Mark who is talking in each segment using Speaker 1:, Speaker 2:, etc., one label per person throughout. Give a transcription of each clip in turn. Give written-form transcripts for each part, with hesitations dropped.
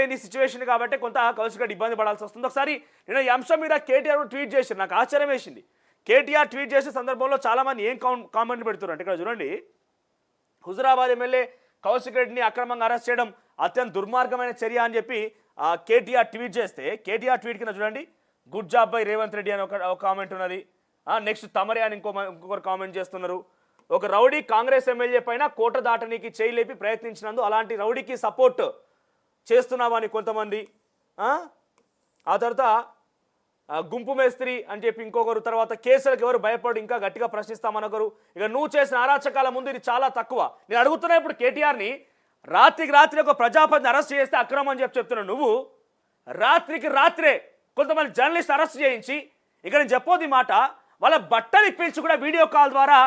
Speaker 1: అయిపోయింది సిచ్యువేషన్ కాబట్టి కొంత కౌశిక్ రెడ్డి ఇబ్బంది పడాల్సి వస్తుంది. ఒకసారి నేను ఈ అంశం మీద కేటీఆర్ ట్వీట్ చేశారు, నాకు ఆశ్చర్యం వేసింది. కేటీఆర్ ట్వీట్ చేసే సందర్భంలో చాలామంది ఏం కామెంట్ పెడుతున్నారు అంటే, ఇక్కడ చూడండి, హుజురాబాద్ ఎమ్మెల్యే కౌశిక్ రెడ్డిని అక్రమంగా అరెస్ట్ చేయడం అత్యంత దుర్మార్గమైన చర్య అని చెప్పి కేటీఆర్ ట్వీట్ చేస్తే, కేటీఆర్ ట్వీట్ కింద చూడండి, good job by Revanth Reddy అని ఒక కామెంట్ ఉన్నది. నెక్స్ట్ తమరే అని ఇంకొకరు కామెంట్ చేస్తున్నారు. ఒక రౌడీ కాంగ్రెస్ ఎమ్మెల్యే పైన కోట దాటనీకి చేయలేపి ప్రయత్నించినందు అలాంటి రౌడీకి సపోర్ట్ చేస్తున్నామని కొంతమంది. ఆ తర్వాత గుంపు మేస్త్రి అని చెప్పి ఇంకొకరు, తర్వాత కేసులకు ఎవరు భయపడి ఇంకా గట్టిగా ప్రశ్నిస్తామనొకరు. ఇక నువ్వు చేసిన అరాచకాల ముందు ఇది చాలా తక్కువ. నేను అడుగుతున్నా ఇప్పుడు కేటీఆర్ని, రాత్రికి రాత్రి ఒక ప్రజాపతిని అరెస్ట్ చేస్తే అక్రమం అని చెప్తున్నావు నువ్వు. రాత్రికి రాత్రే కొంతమంది జర్నలిస్ట్ అరెస్ట్ చేయించి, ఇక నేను చెప్పొద్ది మాట, వాళ్ళ బట్టలు ఇప్పించి కూడా వీడియో కాల్ ద్వారా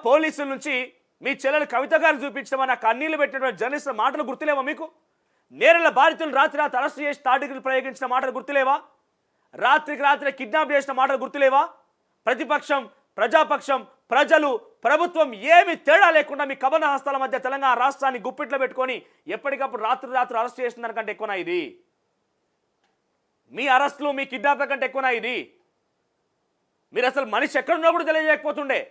Speaker 1: పోలీసుల నుంచి మీ చెల్లెలు కవిత గారిని చూపించడం నా కన్నీళ్లు పెట్టినటువంటి జర్నలిస్టుల మాటలు గుర్తులేవా మీకు? నేరల బాధితులు రాత్రి రాత్రి అరెస్ట్ చేసి తాటికలు ప్రయోగించిన మాటలు గుర్తులేవా? రాత్రికి రాత్రి కిడ్నాప్ చేసిన మాటలు గుర్తులేవా? ప్రతిపక్షం, ప్రజాపక్షం, ప్రజలు, ప్రభుత్వం ఏమి తేడా లేకుండా మీ కబన హస్తాల మధ్య తెలంగాణ రాష్ట్రాన్ని గుప్పిట్లో పెట్టుకొని ఎప్పటికప్పుడు రాత్రి రాత్రి అరెస్ట్ చేసిన దానికంటే ఎక్కువనా ఇది? మీ అరెస్టులు, మీ కిడ్నాప్ల కంటే ఎక్కువనా ఇది? మీరు అసలు మనిషి ఎక్కడున్నా కూడా తెలియజేయకపోతుండే.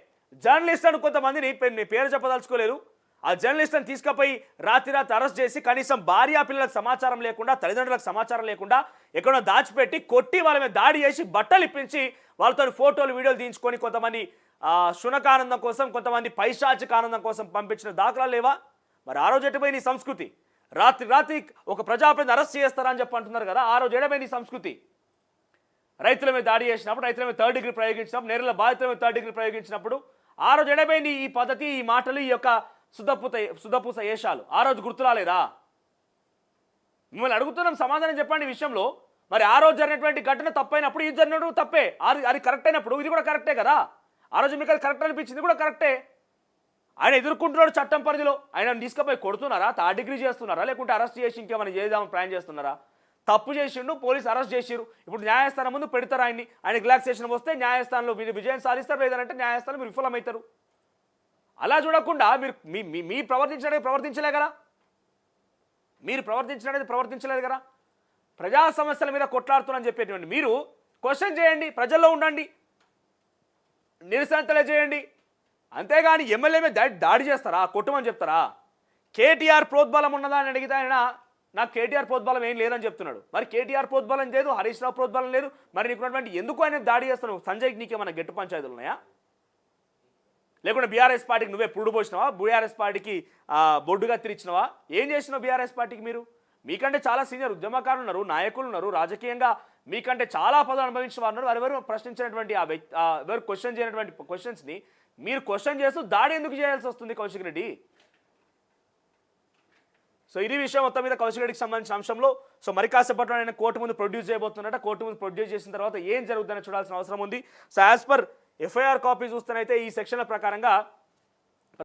Speaker 1: జర్నలిస్టులను కొంతమందిని పేరు చెప్పదలుచుకోలేరు, ఆ జర్నలిస్టులను తీసుకుపోయి రాత్రి రాత్రి అరెస్ట్ చేసి కనీసం భార్యా పిల్లలకు సమాచారం లేకుండా, తల్లిదండ్రులకు సమాచారం లేకుండా ఎక్కడో దాచిపెట్టి కొట్టి వాళ్ళ మీద దాడి చేసి బట్టలు ఇప్పించి వాళ్ళతో ఫోటోలు వీడియోలు తీయించుకొని కొంతమంది శునకానందం కోసం, కొంతమంది పైశాచిక ఆనందం కోసం పంపించిన దాఖలాలు లేవా? మరి ఆ రోజు ఎటుపోయి నీ సంస్కృతి? రాత్రి రాత్రి ఒక ప్రజాప్రతిని అరెస్ట్ చేస్తారని చెప్పి అంటున్నారు కదా, ఆ రోజు ఎడపోయి నీ సంస్కృతి? రైతుల మీద దాడి చేసినప్పుడు, రైతుల మీద 3rd డిగ్రీ ప్రయోగించినప్పుడు, నేరల బాధితుల మీద 3rd డిగ్రీ ప్రయోగించినప్పుడు ఆ రోజు ఎడపోయింది ఈ పద్ధతి, ఈ మాటలు, ఈ యొక్క సుధపూస ఏషాలు ఆ రోజు గుర్తురాలేదా? మిమ్మల్ని అడుగుతున్నాం, సమాధానం చెప్పండి ఈ విషయంలో. మరి ఆ రోజు జరిగినటువంటి ఘటన తప్పైనప్పుడు ఇది జరిగినప్పుడు తప్పే, అది కరెక్ట్ అయినప్పుడు ఇది కూడా కరెక్టే కదా. ఆ రోజు మీకు అది కరెక్ట్ అనిపించింది కూడా కరెక్టే. ఆయన ఎదుర్కొంటున్నాడు చట్టం పరిధిలో, ఆయన తీసుకుపోయి కొడుతున్నారా, 3rd డిగ్రీ చేస్తున్నారా, లేకుంటే అరెస్ట్ చేసి ఇంకేమైనా చేద్దామని ప్లాన్ చేస్తున్నారా? తప్పు చేసిండు, పోలీసు అరెస్ట్ చేసిరు, ఇప్పుడు న్యాయస్థానం ముందు పెడతారు ఆయన్ని. ఆయన రిలాక్సేషన్ వస్తే న్యాయస్థానంలో మీరు విజయం సాధిస్తారు, లేదంటే న్యాయస్థానం మీరు విఫలమవుతారు. అలా చూడకుండా మీరు ప్రవర్తించలే కదా, మీరు ప్రవర్తించలేదు కదా. ప్రజా సమస్యల మీద కొట్లాడుతున్నారని చెప్పేటువంటి మీరు క్వశ్చన్ చేయండి, ప్రజల్లో ఉండండి, నిరసన తెలియజేయండి. అంతేగాని ఎమ్మెల్యే మీద దాడి చేస్తారా, కొట్టమని చెప్తారా? కేటీఆర్ ప్రోద్బలం ఉన్నదా అని అడిగితే ఆయన నాకు కేటీఆర్ ప్రోద్బలం ఏం లేదని చెప్తున్నాడు. మరి కేటీఆర్ ప్రోద్బలం లేదు, హరీష్ రావు ప్రోద్బలం లేదు, మరి నీకున్నటువంటి ఎందుకు ఆయన దాడి చేస్తున్నావు? సంజయ్కి నీకేమన్నా గెట్టు పంచాయతీలు ఉన్నాయా? లేకుంటే బీఆర్ఎస్ పార్టీకి నువ్వే పురుడు పోసినావా? బీఆర్ఎస్ పార్టీకి బొడ్డుగా తిరిచినవా? ఏం చేసినావు బీఆర్ఎస్ పార్టీకి? మీరు మీకంటే చాలా సీనియర్ ఉద్యమకారులు ఉన్నారు, నాయకులు ఉన్నారు, రాజకీయంగా మీకంటే చాలా పదవులు అనుభవించిన వారు ఉన్నారు. ఎవరు ప్రశ్నించినటువంటి ఎవరు క్వశ్చన్ చేయనటువంటి క్వశ్చన్స్ని మీరు క్వశ్చన్ చేస్తూ దాడి ఎందుకు చేయాల్సి వస్తుంది కౌశిక్ రెడ్డి? సో ఇది విషయం మొత్తం మీద కౌశిక్ రెడ్డికి సంబంధించిన అంశంలో. సో మరి కాసేపట్లో ఆయన కోర్టు ముందు ప్రొడ్యూస్ చేయబోతున్నట్ట. కోర్టు ముందు ప్రొడ్యూస్ చేసిన తర్వాత ఏం జరుగుతుందని చూడాల్సిన అవసరం ఉంది. So as per FIR copy చూస్తేనైతే ఈ సెక్షన్ల ప్రకారంగా